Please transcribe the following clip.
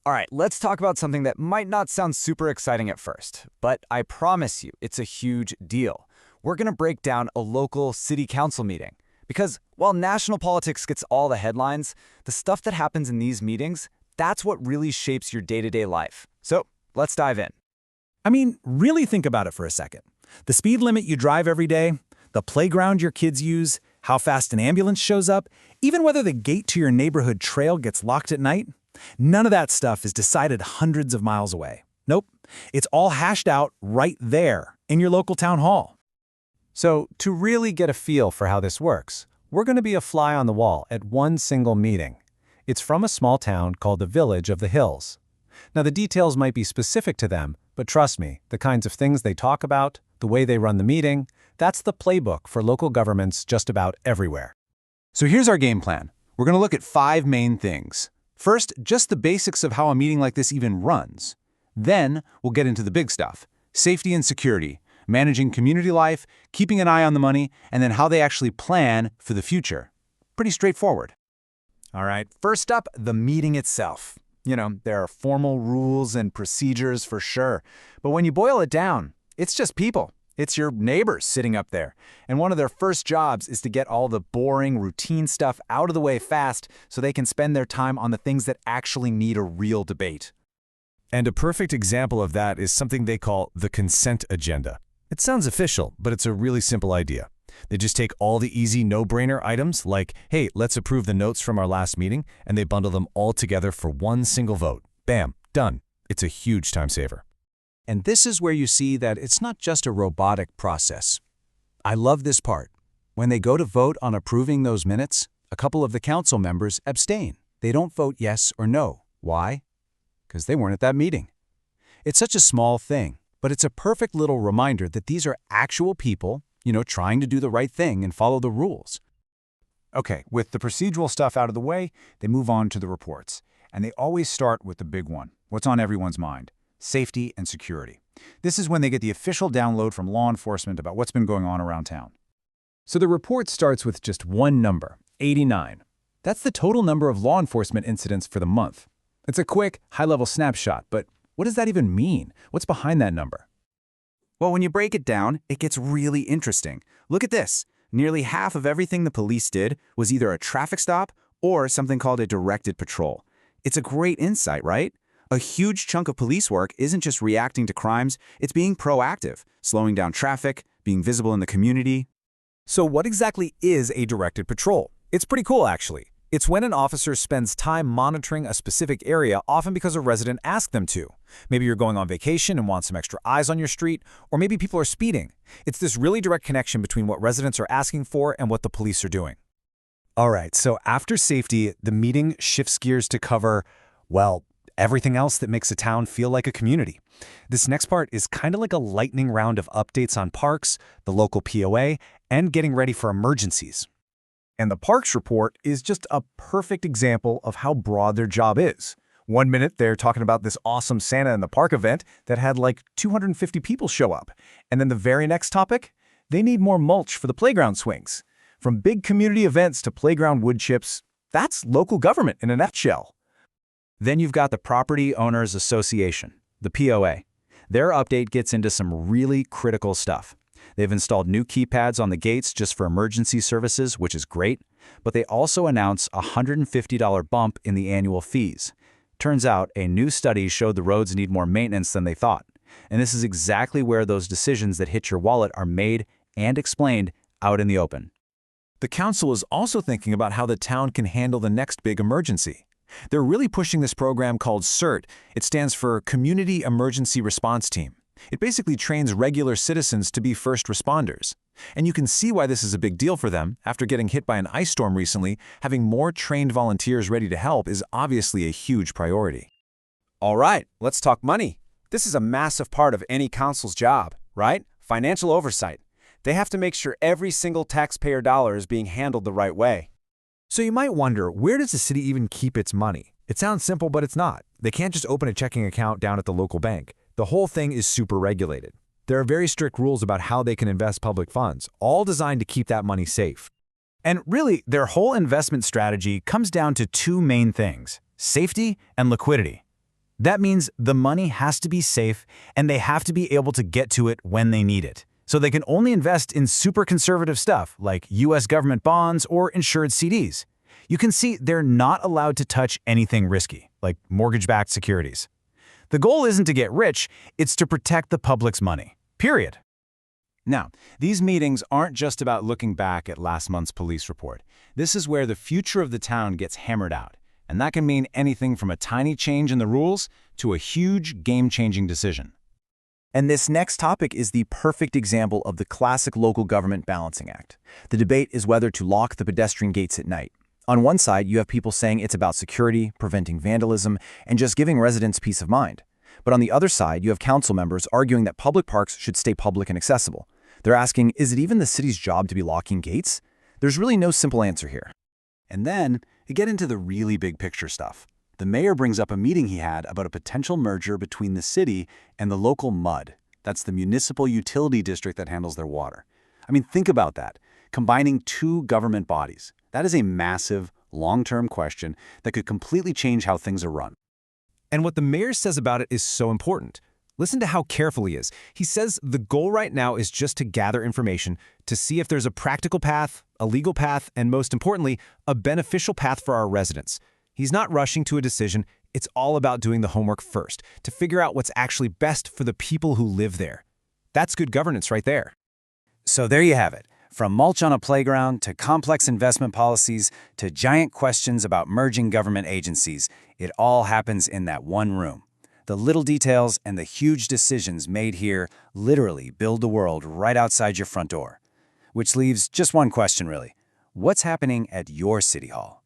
All right, let's talk about something that might not sound super exciting at first, but I promise you it's a huge deal. We're going to break down a local city council meeting. Because while national politics gets all the headlines, the stuff that happens in these meetings, that's what really shapes your day-to-day life. So let's dive in. I mean, really think about it for a second. The speed limit you drive every day, the playground your kids use, how fast an ambulance shows up, even whether the gate to your neighborhood trail gets locked at night, none of that stuff is decided hundreds of miles away. Nope, it's all hashed out right there in your local town hall. So, to really get a feel for how this works, we're going to be a fly on the wall at one single meeting. It's from a small town called the Village of the Hills. Now, the details might be specific to them, but trust me, the kinds of things they talk about, the way they run the meeting, that's the playbook for local governments just about everywhere. So here's our game plan. We're going to look at 5 main things. First, just the basics of how a meeting like this even runs. Then, we'll get into the big stuff: safety and security, managing community life, keeping an eye on the money, and then how they actually plan for the future. Pretty straightforward. All right, first up, the meeting itself. There are formal rules and procedures for sure, but when you boil it down, it's just people. It's your neighbors sitting up there, and one of their first jobs is to get all the boring, routine stuff out of the way fast so they can spend their time on the things that actually need a real debate. And a perfect example of that is something they call the consent agenda. It sounds official, but it's a really simple idea. They just take all the easy no-brainer items like, hey, let's approve the notes from our last meeting, and they bundle them all together for one single vote. Bam, done. It's a huge time saver. And this is where you see that it's not just a robotic process. I love this part. When they go to vote on approving those minutes, a couple of the council members abstain. They don't vote yes or no. Why? Because they weren't at that meeting. It's such a small thing, but it's a perfect little reminder that these are actual people, trying to do the right thing and follow the rules. Okay, with the procedural stuff out of the way, they move on to the reports. And they always start with the big one: what's on everyone's mind: safety and security. This is when they get the official download from law enforcement about what's been going on around town. So the report starts with just one number, 89. That's the total number of law enforcement incidents for the month. It's a quick, high-level snapshot, but what does that even mean? What's behind that number? Well, when you break it down, it gets really interesting. Look at this. Nearly half of everything the police did was either a traffic stop or something called a directed patrol. It's a great insight, right? A huge chunk of police work isn't just reacting to crimes, it's being proactive, slowing down traffic, being visible in the community. So what exactly is a directed patrol? It's pretty cool, actually. It's when an officer spends time monitoring a specific area, often because a resident asked them to. Maybe you're going on vacation and want some extra eyes on your street, or maybe people are speeding. It's this really direct connection between what residents are asking for and what the police are doing. All right, so after safety, the meeting shifts gears to cover, well, everything else that makes a town feel like a community. This next part is kind of like a lightning round of updates on parks, the local POA, and getting ready for emergencies. And the Parks Report is just a perfect example of how broad their job is. One minute, they're talking about this awesome Santa in the Park event that had like 250 people show up. And then the very next topic, they need more mulch for the playground swings. From big community events to playground wood chips, that's local government in a nutshell. Then you've got the Property Owners Association, the POA. Their update gets into some really critical stuff. They've installed new keypads on the gates just for emergency services, which is great, but they also announce a $150 bump in the annual fees. Turns out a new study showed the roads need more maintenance than they thought, and this is exactly where those decisions that hit your wallet are made and explained out in the open. The council is also thinking about how the town can handle the next big emergency. They're really pushing this program called CERT. It stands for Community Emergency Response Team. It basically trains regular citizens to be first responders. And you can see why this is a big deal for them. After getting hit by an ice storm recently, having more trained volunteers ready to help is obviously a huge priority. All right, let's talk money. This is a massive part of any council's job, right? Financial oversight. They have to make sure every single taxpayer dollar is being handled the right way. So you might wonder, where does the city even keep its money? It sounds simple, but it's not. They can't just open a checking account down at the local bank. The whole thing is super regulated. There are very strict rules about how they can invest public funds, all designed to keep that money safe. And really, their whole investment strategy comes down to two main things: safety and liquidity. That means the money has to be safe and they have to be able to get to it when they need it. So they can only invest in super conservative stuff like US government bonds or insured CDs. You can see they're not allowed to touch anything risky, like mortgage-backed securities. The goal isn't to get rich, it's to protect the public's money. Period. Now, these meetings aren't just about looking back at last month's police report. This is where the future of the town gets hammered out. And that can mean anything from a tiny change in the rules to a huge, game-changing decision. And this next topic is the perfect example of the classic local government balancing act. The debate is whether to lock the pedestrian gates at night. On one side, you have people saying it's about security, preventing vandalism, and just giving residents peace of mind. But on the other side, you have council members arguing that public parks should stay public and accessible. They're asking, is it even the city's job to be locking gates? There's really no simple answer here. And then, you get into the really big picture stuff. The mayor brings up a meeting he had about a potential merger between the city and the local MUD. That's the municipal utility district that handles their water. I mean, think about that. Combining two government bodies. That is a massive, long-term question that could completely change how things are run. And what the mayor says about it is so important. Listen to how careful he is. He says the goal right now is just to gather information to see if there's a practical path, a legal path, and most importantly, a beneficial path for our residents. He's not rushing to a decision. It's all about doing the homework first, to figure out what's actually best for the people who live there. That's good governance right there. So there you have it. From mulch on a playground to complex investment policies to giant questions about merging government agencies, it all happens in that one room. The little details and the huge decisions made here literally build the world right outside your front door. Which leaves just one question, really. What's happening at your city hall?